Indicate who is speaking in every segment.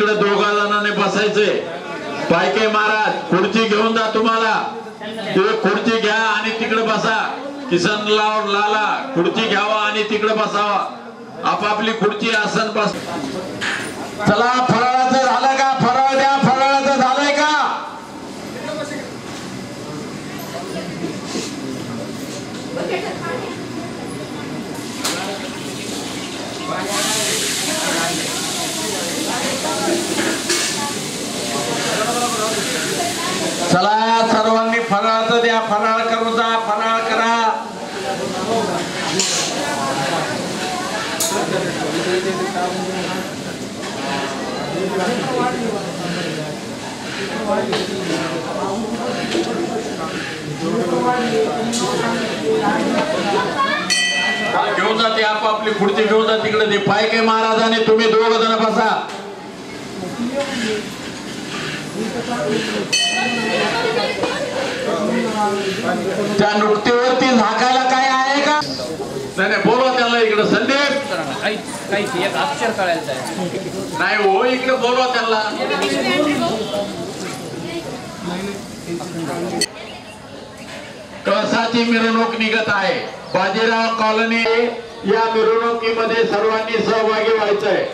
Speaker 1: इकडे दोघा जणांनी बसायचंय. पायके महाराज खुर्ची घेऊन जा, तुम्हाला खुर्ची घ्या आणि तिकडे बसा. किसनराव लाला खुर्ची घ्यावा आणि तिकडे बसावा. आपापली खुर्ची आसन बस. चला, फराळाचं झालं का? फराळ द्या. फराळाचं झालंय का? चला, सर्वांनी फराळाचं द्या. फराळ करू जा. फराळ करा. घेऊन जाते आपापली खुर्ची घेऊन जा तिकडे. ते पायके महाराजांनी तुम्ही दोघ जण बसा. त्या नुकतीवरती झाकायला काय आहे का? नाही, बोलवा त्याला इकडे. संदीप,
Speaker 2: काही एक अक्षर कळायचं आहे.
Speaker 1: नाही हो, इकडे बोलवा त्याला. कळसाची मिरवणूक निघत आहे. बाजीराव कॉलनी या मिरवणुकीमध्ये सर्वांनी सहभागी व्हायचंय.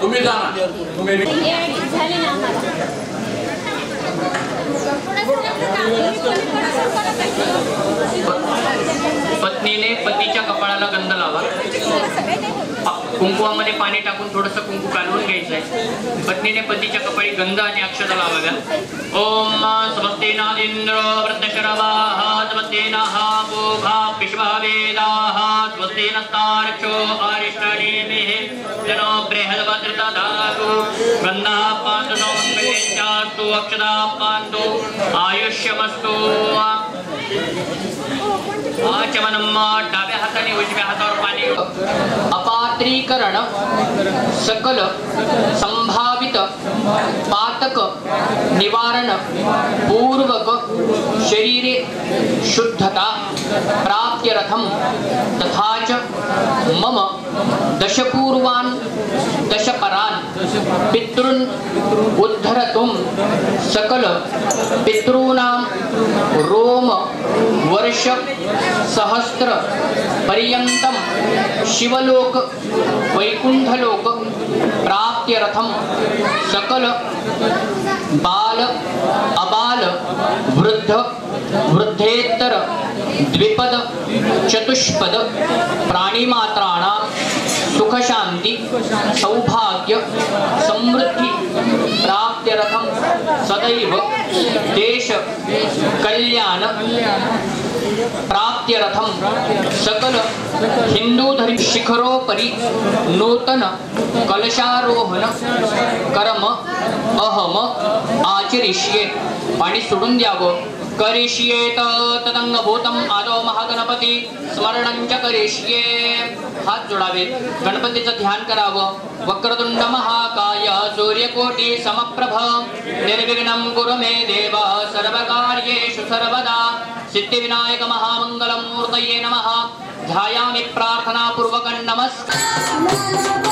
Speaker 1: तुम्ही जाना. तुम्ही
Speaker 2: पत्नीने पतीच्या कपाळाला गंध लावा. कुंकुवामध्ये पाणी टाकून थोडंसं कुंकू कालवून घ्यायचंय. पत्नीने पतीच्या कपाळी गंध आणि अक्षता लावाव्या. ओम स्वस्तिना इंद्र वृद्धशरवाः स्वस्तिनः पूषा विश्ववेदाः स्वस्तिनस्तार्क्ष्यो अरिष्टनेमिः जनो बृहस्पतिर्दधातु गन्धः पान्तु सौमङ्गल्यञ्चास्तु अक्षताः पान्तु आयुष्यमस्तु आचमनं डाव्या हाताने उजव्या हातावर पाणी अपात्रीकरण सकल संभावित पातक निवारण पूर्वक शरीरे शुद्धता प्राप्त्यर्थम तथा च मम दशपूर्वान् दशपरान् पितॄन् उद्धरतुं सकल पितॄणां रोम वर्ष सहस्त्र पर्यन्तं शिवलोक वैकुंठलोक प्राप्त्यर्थम सकल बाल अबाल वृद्ध वृद्धेतर द्विपद चतुष्पद प्राणिमात्राणां सुख शांति सौभाग्य समृद्धि प्राप्त्यर्थम सदैव देश कल्याण प्राप्त्यर्थम सकल हिंदू धर्म शिखरोपरि नूतन कलशारोहण कर्म अहम आचरिष्ये पाणी सोडून द्यावं करिष्येत तदंगभूतम आदो महागणपती स्मरणं च करिष्ये हात जोडावेत गणपतीचं ध्यान करावं वक्रतुंड महाकाय सूर्यकोटि समप्रभ निर्विघ्नं कुरु मे देव सर्वकार्येषु सर्वदा सिद्धिविनायक महामंगलम मूर्तये नमः ध्यायामि प्रार्थना पूर्वकं नमस्कार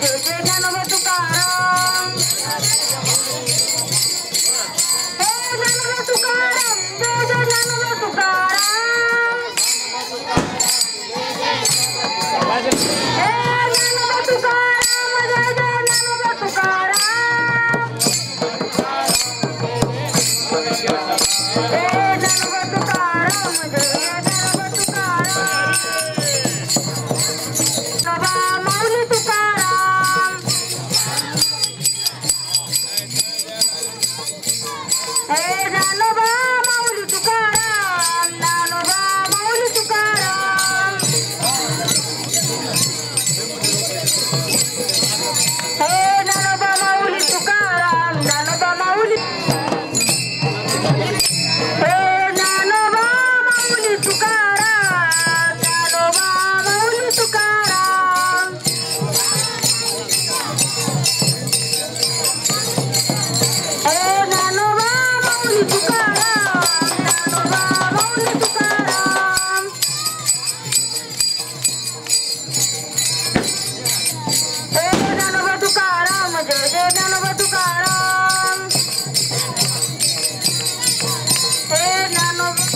Speaker 3: जय जय ज्ञानोबा तुकाराम हे ज्ञानोबा तुकाराम जय जय ज्ञानोबा तुकाराम हे ज्ञानोबा तुकाराम जय जय ज्ञानोबा तुकाराम हे ज्ञानोबा तुकाराम जय जय ज्ञानोबा तुकाराम नवा माऊली तुकाराम हे ज्ञानोबा माऊली तुकाराम ज्ञानोबा माऊली तुकाराम हे ज्ञानोबा माऊली तुकाराम ज्ञानोबा माऊली हे ज्ञानोबा माऊली तुकाराम ज्ञानोबा माऊली तुकाराम हे ज्ञानोबा माऊली तुकाराम ज्ञानोबा माऊली तुकाराम हे ज्ञानोबा तुकाराम जय जय ज्ञानोबा तुकाराम हे ज्ञानोबा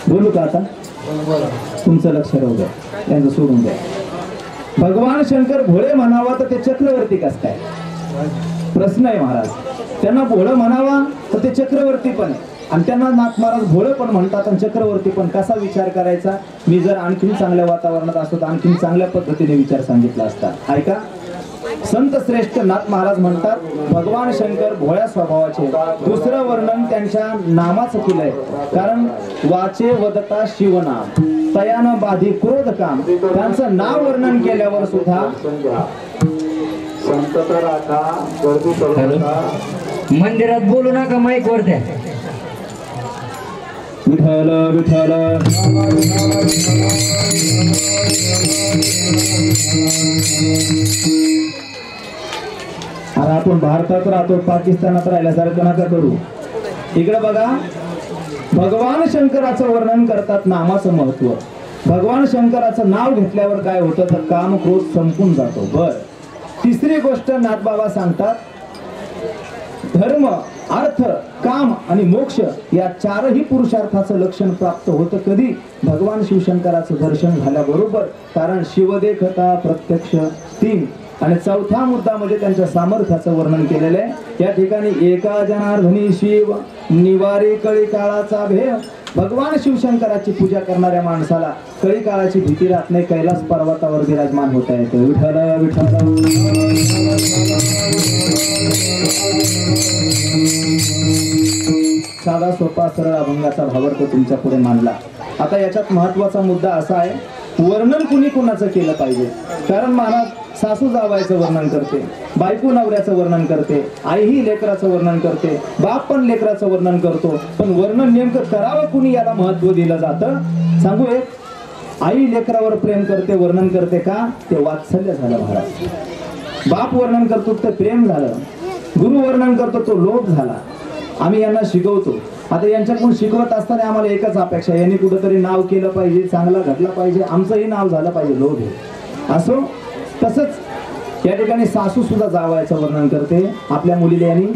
Speaker 4: बोलू का आता? तुमचं लक्ष राहू द्या, त्यांचं सोडून द्या. भगवान शंकर भोळे म्हणावा तर ते चक्रवर्ती कस काय? प्रश्न आहे महाराज. त्यांना भोळं म्हणावा तर ते चक्रवर्ती पण आहे, आणि त्यांना नाथ महाराज भोळं पण म्हणतात आणि चक्रवर्ती पण. कसा विचार करायचा? मी जर आणखीन चांगल्या वातावरणात असतो तर आणखीन चांगल्या पद्धतीने विचार सांगितला असता. ऐका, संत श्रेष्ठ नाथ महाराज म्हणतात भगवान शंकर भोळ्या स्वभावाचे. दुसरं वर्णन त्यांच्या नामाचं केलंय, कारण वाचे वदता शिवनाम तयानं बाधी क्रोध काम. त्यांचं नाव वर्णन केल्यावर सुद्धा
Speaker 5: मंदिरात बोलू नका, माईक वर द्या.
Speaker 4: विठ्ठल विठ्ठल अरे आपण भारतात राहतो, पाकिस्तानात राहिल्यासारखं नका करू. इकडे बघा, भगवान शंकराचं वर्णन करतात नामाचं महत्व. भगवान शंकराचं नाव घेतल्यावर काय होतं तर काम क्रोध संपून जातो. बर, तिसरी गोष्ट नाथबाबा सांगतात, धर्म अर्थ काम आणि मोक्ष या चारही पुरुषार्थाचं लक्षण प्राप्त होतं कधी? भगवान शिवशंकराचं दर्शन झाल्याबरोबर. कारण शिवदेखता प्रत्यक्ष 3. आणि चौथा मुद्दा म्हणजे त्यांच्या सामर्थ्याचं वर्णन केलेलं आहे या ठिकाणी. एका जनार्दनी शिव निवारी कळी काळाचा भेव. भगवान शिवशंकराची पूजा करणाऱ्या माणसाला कळी काळाची भीती राहत नाही, कैलास पर्वतावर विराजमान होता येतं. विठ्ठल विठ्ठल. साधा सोपा सरळ अभंगाचा भावार्थ तुमच्या पुढे मांडला. आता याच्यात महत्वाचा मुद्दा असा आहे, वर्णन कुणी कुणाचं केलं पाहिजे. कारण महाराज सासू जावयाचं वर्णन करते, बायको नवऱ्याचं वर्णन करते, आई ही लेकराचं वर्णन करते, बाप पण लेकराचं वर्णन करतो. पण वर्णन नेमकं करावं कुणी याला महत्व दिलं जातं. सांगू एक, आई लेकरावर प्रेम करते, वर्णन करते का? ते वात्सल्य झालं महाराज. बाप वर्णन करतो ते प्रेम झालं, गुरु वर्णन करतो तो लोभ झाला. आम्ही यांना शिकवतो. आता यांच्याकडून शिकवत असताना आम्हाला एकच अपेक्षा, यांनी कुठंतरी नाव केलं पाहिजे, चांगला घडला पाहिजे, आमचंही नाव झालं पाहिजे. लोभ आहे असो. तसंच या ठिकाणी सासू सुद्धा जावयाचं वर्णन करते. आपल्या मुलीला यांनी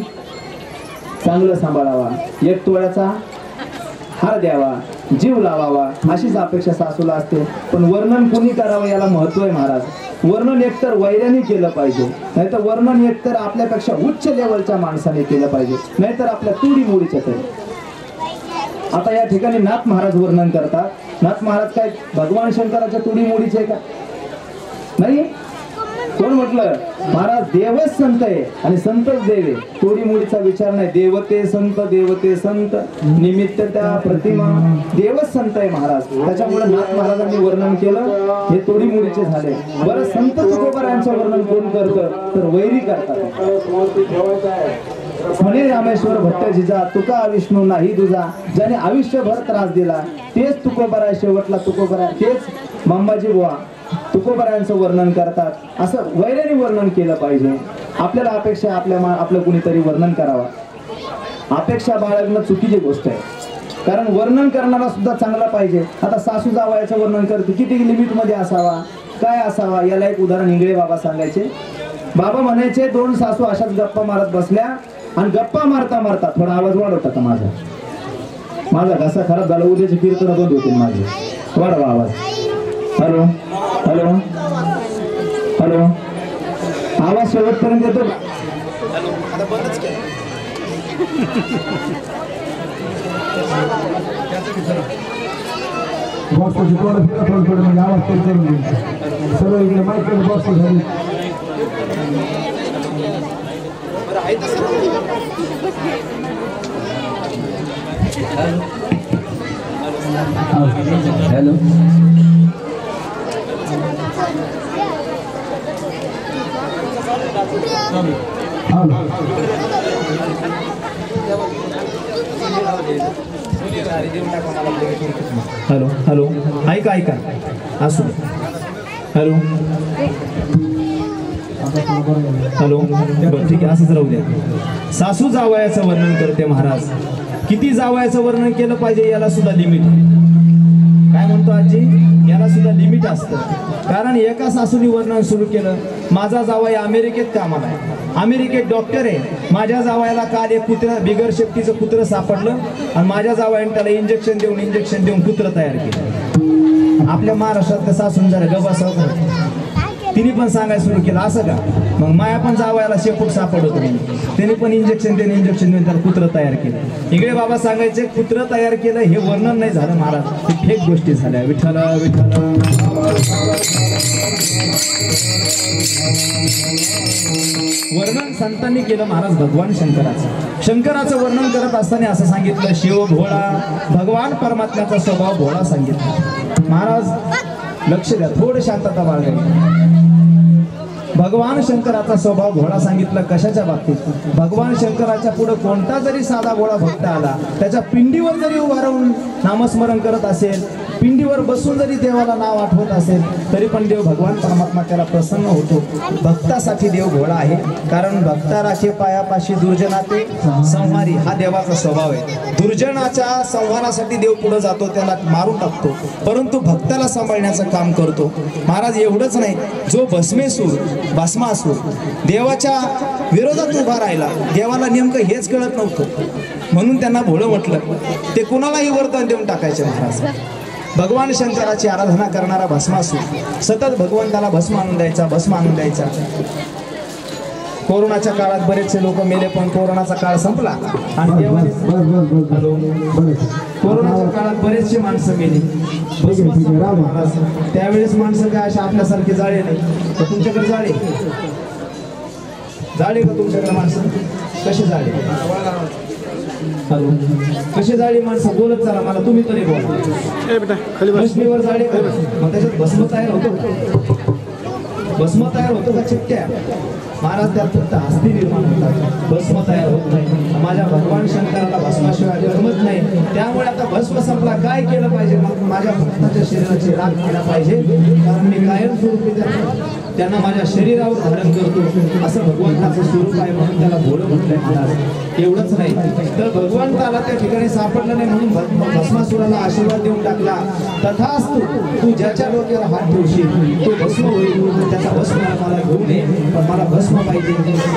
Speaker 4: चांगलं सांभाळावा, 1 तोळ्याचा हार द्यावा, जीव लावावा, अशीच अपेक्षा सासूला असते. पण वर्णन कुणी करावं याला महत्व आहे महाराज. वर्णन एकतर वैर्याने केलं पाहिजे, नाहीतर वर्णन एकतर आपल्यापेक्षा उच्च लेवलच्या माणसाने केलं पाहिजे, नाहीतर आपल्या तुडी मुडीच्या तरी. आता या ठिकाणी नाथ महाराज वर्णन करतात. नाथ महाराज काय भगवान शंकराच्या तुडी मुडीचे का? नाही. कोण म्हटलं? महाराज देवच संत आहे आणि संतच देव आहे. तोडी मुडीचा विचार नाही. देवते संत निमित्त त्या प्रतिमा. देवच संत आहे महाराज. त्याच्यामुळे नाथ महाराजांनी वर्णन केलं, हे तोडी मुडीचे झाले. बरं, संत तुकोबारायांचं वर्णन कोण करतं तर वैरी करतात. म्हणे रामेश्वर भट्ट जिजा तुका विष्णू नाही दुजा. ज्याने आयुष्यभर त्रास दिला तेच तुकोबाराय, शेवटला तुकोबाराय तेच मंबाजी बुवा तुकोबारायांचं वर्णन करतात. असं वैर्याने वर्णन केलं पाहिजे. आपल्याला अपेक्षा आपलं कुणीतरी वर्णन करावा. अपेक्षा बाळगणं चुकीची गोष्ट आहे, कारण वर्णन करणारा सुद्धा चांगला पाहिजे. आता सासू जावयाचं वर्णन करते, किती लिमिट मध्ये असावा, काय असावा, याला एक उदाहरण इंगळे बाबा सांगायचे. बाबा म्हणायचे, 2 सासू अशाच गप्पा मारत बसल्या आणि गप्पा मारता मारता थोडा आवाज वाढवता का? माझा घसा खराब झाला, उद्याचे कीर्तन बंद होतील माझे. वाढवा आवाज. Hello hello hello. आवाज शेवटपर्यंत येतो.
Speaker 6: सगळं इकडे माहिती बॉक्स झाली.
Speaker 5: हॅलो.
Speaker 4: हॅलो हॅलो ऐका ऐका असू हॅलो हॅलो बरं ठीक आहे असंच राहू द्या. सासू जावयाचं वर्णन करते महाराज. किती जावयाचं वर्णन केलं पाहिजे याला सुद्धा लिमिट. काय म्हणतो आजी, याला सुद्धा लिमिट असतं. कारण एका सासूनी वर्णन सुरू केलं, माझा जावई अमेरिकेत कामाला आहे, अमेरिकेत डॉक्टर आहे, माझ्या जावयाला काल एक कुत्रा बिगर शेपटीचं कुत्रं सापडलं आणि माझ्या जावयाने त्याला इंजेक्शन देऊन कुत्रं तयार केलं. आपल्या महाराष्ट्रात सासून जरा गबासावं तिने पण सांगायला सुरू केलं असं का, मग माया पण जावयाला शेपूट सापडत होती, त्याने पण इंजेक्शन देऊन त्याला कुत्रं तयार केलं. इकडे बाबा सांगायचे कुत्रं तयार केलं हे वर्णन नाही झालं महाराज, हे फेक गोष्टी झाल्या. विठ्ठल विठ्ठल वर्णन संतांनी केलं महाराज भगवान शंकराचं वर्णन करत असताना असं सांगितलं, शिव भोळा भगवान परमात्म्याचा स्वभाव भोळा सांगितला. महाराज लक्ष द्या, थोडं शांतता बाळगावी. भगवान शंकराचा स्वभाव भोळा सांगितला. कशाच्या बाबतीत? भगवान शंकराच्या पुढे कोणता जरी साधा भोळा भक्त आला, त्याच्या पिंडीवर जरी उभा राहून नामस्मरण करत असेल, पिंडीवर बसून जरी देवाला नाव आठवत असेल, तरी पण देव भगवान परमात्मा त्याला प्रसन्न होतो. भक्तासाठी देव भोळा आहे, कारण भक्ताराचे पायापाशी दुर्जनाचे संहारी हा देवाचा स्वभाव आहे. दुर्जनाच्या संहारासाठी देव पुढे जातो, त्याला मारून टाकतो, परंतु भक्ताला सांभाळण्याचं काम करतो. महाराज एवढंच नाही, जो भस्मासूर देवाच्या विरोधात उभा राहिला, देवाला नेमकं हेच कळत नव्हतं म्हणून त्यांना भोळं म्हटलं, ते कुणालाही वरदान देऊन टाकायचे. महाराज भगवान शंकराची आराधना करणारा भस्मासूर सतत भगवंताला भस्म आणून द्यायचा. कोरोनाच्या काळात बरेचसे लोक मेले, पण कोरोनाचा काळ संपला आणि कोरोनाच्या काळात बरेचसे माणसं मेली. त्यावेळेस माणसं काय अशा आपल्यासारखे जाळे नाही. तर तुमच्याकडे जाळे का तुमच्याकडे माणसं कसे जाळे? हॅलो कसे जाळी माणसं बोलत चला, मला तुम्ही तरी बोला. भस्मीवर जाळे मग त्याच्यात भस्म तयार होतो का चिपट्या? महाराज त्यात फक्त हस्ती निर्माण होतात, भस्म तयार होत नाही. माझ्या भगवान शंकराला भस्माशिवाय जमत नाही. त्यामुळे आता भस्म संपला, काय केलं पाहिजे? मग माझ्या भक्ताच्या शरीराची राख केला पाहिजे, कारण मी कायमस्वरूपी त्यांना माझ्या शरीरावर धारण करतो, असं भगवंताचं स्वरूप आहे म्हणून त्याला भोळं म्हटलंय. महाराज एवढंच नाही तर भगवंताला त्या ठिकाणी सापडलं नाही म्हणून भस्मासुराला आशीर्वाद देऊन टाकला. तथास्तु, तू ज्याच्या डोक्याला हात ठेवशील तो भस्म होईल, त्याचा भस्म मला घेऊन ये, पण मला भस्म पाहिजे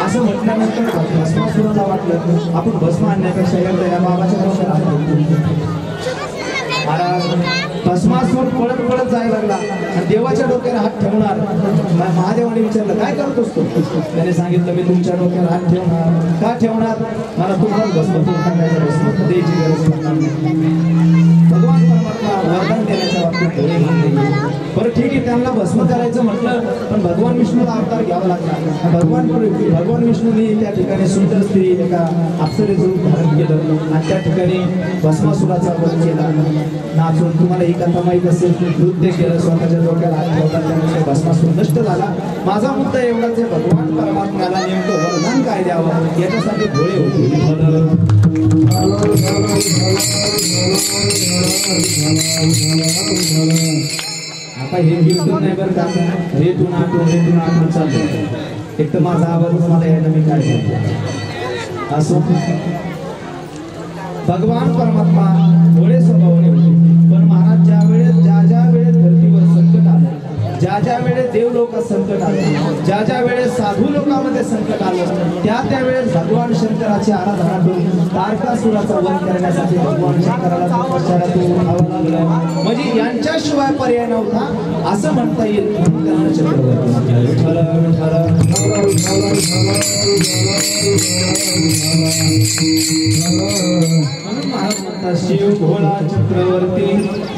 Speaker 4: असं म्हटल्यानंतर भस्मासुराला वाटलं आपण भस्म आणण्यापेक्षा या बाबाच्या डोक्याला हात ठेवतो. महाराज भस्मासूर पळत जायला लागला आणि देवाच्या डोक्याला हात ठेवणार. महादेवाने विचारलं काय करतोस तू? त्याने सांगितलं मी तुमच्या डोक्याला हात ठेवणार. का ठेवणार? मला तुम्हाला भस्म द्यायची गरज नाही. भगवान परमात्मा वरदान देण्याच्या बाबतीत बरं ठीक आहे, त्यांना भस्म करायचं म्हटलं, पण भगवान विष्णूला अवतार घ्यावा लागला. भगवान विष्णूने त्या ठिकाणी सुंदर स्त्री एका अप्सरेचं रूप धारण केलं आणि त्या ठिकाणी भस्मासुराचा वध केला. नाचून तुम्हाला ही कथा माहीत असेल, नृत्य केलं, स्वतःच्या डोक्याला हात ठेवला, त्यामुळे भस्मासूर नष्ट झाला. माझा मुद्दा एवढाच आहे, भगवान परमात्म्याला नेमकं वरदान काय द्यावं याच्यासाठी भोळे होते. आता हे कीर्तन नाही बरं का, रेतून आठवण चाललं. एक तर माझा आवाज मला यायला मी काय करतो असो. भगवान परमात्मा भोळे स्वभावाने होते, पण महाराज ज्या वेळेस धर्तीवर संकट आलं, ज्या वेळेस देवलोकात संकट आलं, ज्या वेळेस साधू लोकांमध्ये संकट आलं, त्या वेळेस भगवान शंकराची आराधना करून तारकासुराचा वध करण्यासाठी भगवान शंकराला तपश्चर्यातून उठावं लागलं. म्हणजे यांच्याशिवाय पर्याय नव्हता असं म्हणता येईल. शिव भोळा चक्रवर्ती.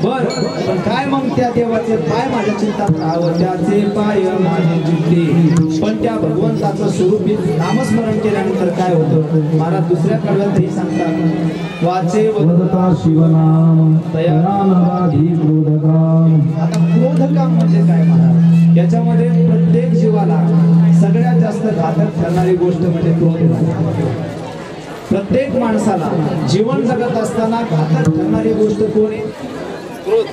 Speaker 4: बर पण काय मग त्या देवाचे पाय माझ्या चिंतात राहावं, त्याचे पाय माझे चित्ते. पण त्या भगवंताचं स्वरूप नामस्मरण केल्यानंतर काय होतं? महाराज दुसऱ्या कडव्यातही सांगतात, वाचे वदता शिवनाम तयानावाधी क्रोधकाम. आता क्रोधकाम म्हणजे काय महाराज? याच्यामध्ये प्रत्येक जीवाला सगळ्यात जास्त घातक ठरणारी गोष्ट म्हणजे क्रोध. प्रत्येक माणसाला जीवन जगत असताना घातक ठरणारी गोष्ट कोण आहे? क्रोध.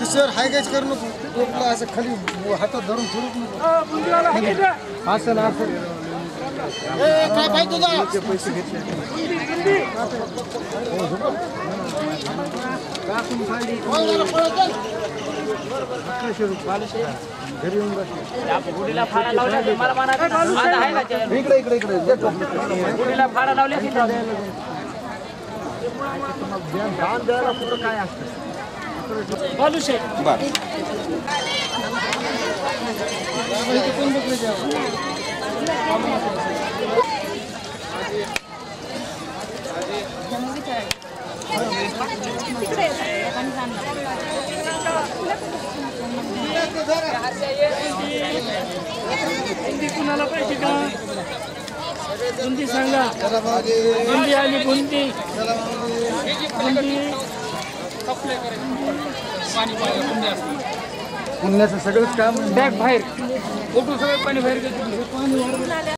Speaker 7: सर हाय गॅच करू नको असं खाली हातात धरून ठेवू नको असं ना असं काय पाहिजे तुझा पैसे घेतले घरी येऊन गुडीला फाडा लावल्या मला म्हणायचं इकडे इकडे इकडे गुडीला फाडा लावल्या दान द्यायला पुढं काय असतं बोलू शेख बर कुणाला पाहिजे का बुंदी सांगा बुंदी आली बुंदी पुण्याचं सगळंच काम बॅग बाहेर फोटो सगळं पाणी बाहेर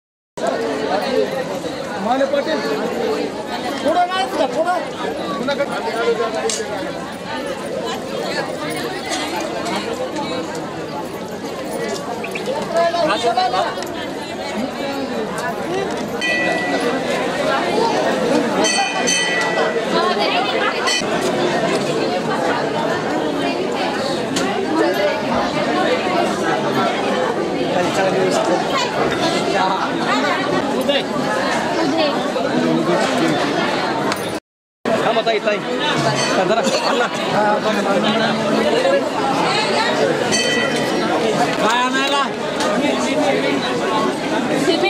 Speaker 7: माले पटेल पुढं नाही का पुढं ताई जरा